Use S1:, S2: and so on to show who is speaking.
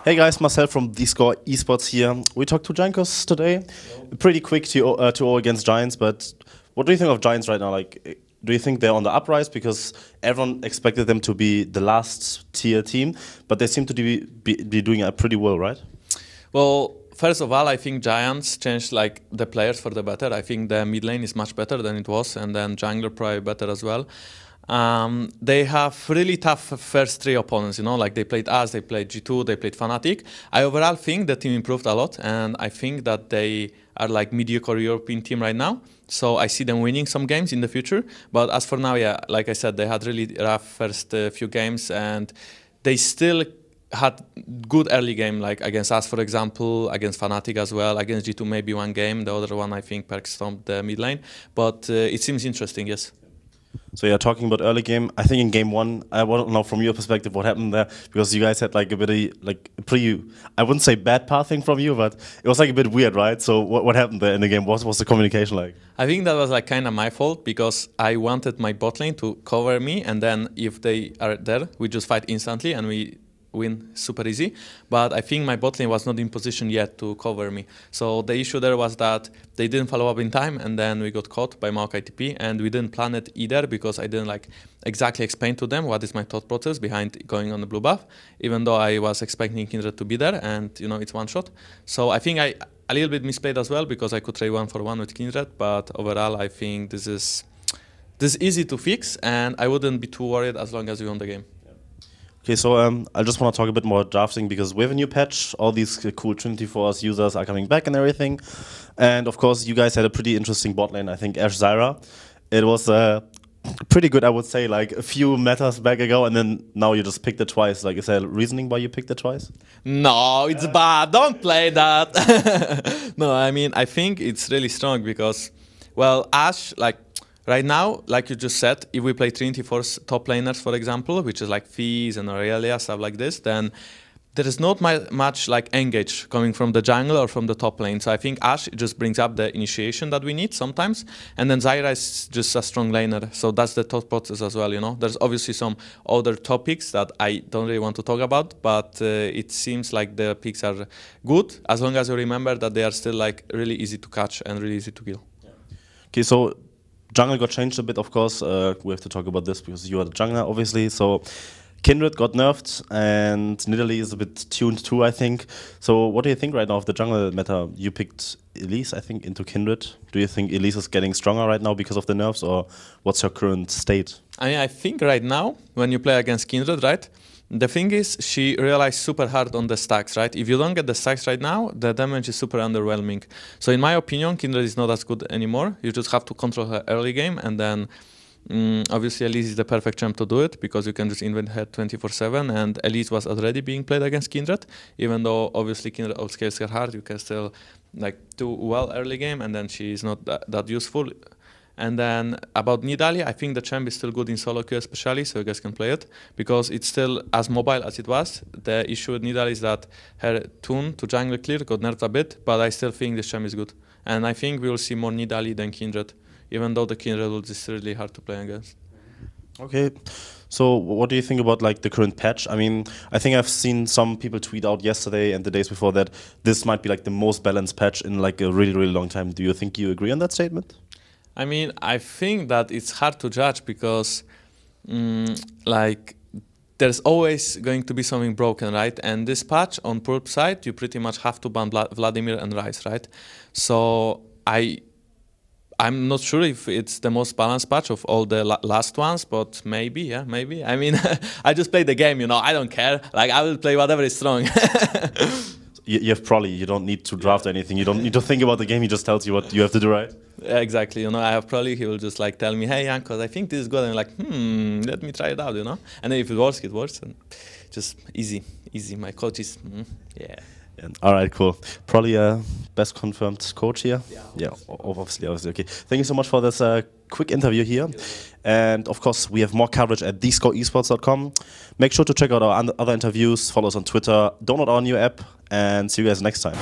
S1: Hey guys, Marcel from theScore eSports here. We talked to Jankos today. Hello. Pretty quick 2-0 against Giants, but what do you think of Giants right now? Like, do you think they're on the uprise? Because everyone expected them to be the last tier team, but they seem to be doing pretty well, right?
S2: Well, first of all, I think Giants changed like the players for the better. I think the mid lane is much better than it was, and then jungler probably better as well. They have really tough first three opponents, you know, like they played us, they played G2, they played Fnatic. I overall think the team improved a lot, and I think that they are like mediocre European team right now. So I see them winning some games in the future. But as for now, yeah, like I said, they had really rough first few games, and they still had good early game, like against us, for example, against Fnatic as well, against G2 maybe one game, the other one I think Perk stomped the mid lane. But it seems interesting, yes.
S1: So yeah, talking about early game, I think in game one, I want to know from your perspective what happened there, because you guys had like a bit of like pretty, I wouldn't say bad pathing from you, but it was like a bit weird, right? So what happened there in the game? What was the communication like?
S2: I think that was like kind of my fault, because I wanted my bot lane to cover me, and then if they are there, we just fight instantly and we win super easy. But I think my bot lane was not in position yet to cover me. So the issue there was that they didn't follow up in time, and then we got caught by Maokai TP, and we didn't plan it either, because I didn't like exactly explain to them what is my thought process behind going on the blue buff, even though I was expecting Kindred to be there, and you know, it's one shot. So I think I a little bit misplayed as well, because I could trade 1-for-1 with Kindred, but overall I think this is easy to fix, and I wouldn't be too worried as long as we won the game.
S1: Okay, so I just want to talk a bit more drafting, because we have a new patch. All these cool Trinity Force users are coming back and everything. And of course, you guys had a pretty interesting bot lane, I think, Ashe Zyra. It was pretty good, I would say, like a few metas back ago, and then now you just picked it twice. Like, is there a reasoning why you picked it twice?
S2: No, it's bad. Don't play that. No, I mean, I think it's really strong because, well, Ashe, like, right now, like you just said, if we play Trinity Force top laners, for example, which is like Fizz and Irelia, stuff like this, then there is not much like engage coming from the jungle or from the top lane. So I think Ashe just brings up the initiation that we need sometimes. And then Zyra is just a strong laner. So that's the thought process as well, you know. There's obviously some other topics that I don't really want to talk about, but it seems like the picks are good, as long as you remember that they are still like really easy to catch and really easy to kill.
S1: Yeah. Okay, so jungle got changed a bit, of course. We have to talk about this because you are the jungler, obviously. So Kindred got nerfed, and Nidalee is a bit tuned too, I think. So what do you think right now of the jungle meta? You picked Elise, I think, into Kindred. Do you think Elise is getting stronger right now because of the nerfs, or what's her current state?
S2: I think right now, when you play against Kindred, right, the thing is, she relies super hard on the stacks, right? If you don't get the stacks right now, the damage is super underwhelming. So in my opinion, Kindred is not as good anymore. You just have to control her early game, and then obviously Elise is the perfect champ to do it, because you can just invent her 24/7, and Elise was already being played against Kindred. Even though obviously Kindred outscales her hard, you can still like do well early game, and then she is not that useful. And then about Nidalee, I think the champ is still good in solo queue especially, so you guys can play it, because it's still as mobile as it was. The issue with Nidalee is that her tune to jungle clear got nerfed a bit, but I still think this champ is good. And I think we will see more Nidalee than Kindred, even though the Kindred is really hard to play against.
S1: Okay, so what do you think about like the current patch? I mean, I think I've seen some people tweet out yesterday and the days before that this might be like the most balanced patch in like a really, really long time. Do you think you agree on that statement?
S2: I mean, I think that it's hard to judge, because like there's always going to be something broken, right? And this patch on Pulp side, you pretty much have to ban Vladimir and Ryze, right? So I'm not sure if it's the most balanced patch of all the last ones, but maybe, yeah, maybe. I mean, I just play the game, you know, I don't care. Like, I will play whatever is strong.
S1: You have probably, you don't need to draft anything. You don't need to think about the game. He just tells you what you have to do, right?
S2: Yeah, exactly. You know, I have probably, he will just like tell me, hey, Jankos, I think this is good. And I'm like, let me try it out, you know? And then if it works, it works. And just easy. My coach is, yeah.
S1: All right, cool. Probably best confirmed coach here. Yeah, obviously. Okay. Thank you so much for this quick interview here. And of course, we have more coverage at thescoreesports.com. Make sure to check out our other interviews. Follow us on Twitter. Download our new app, and see you guys next time.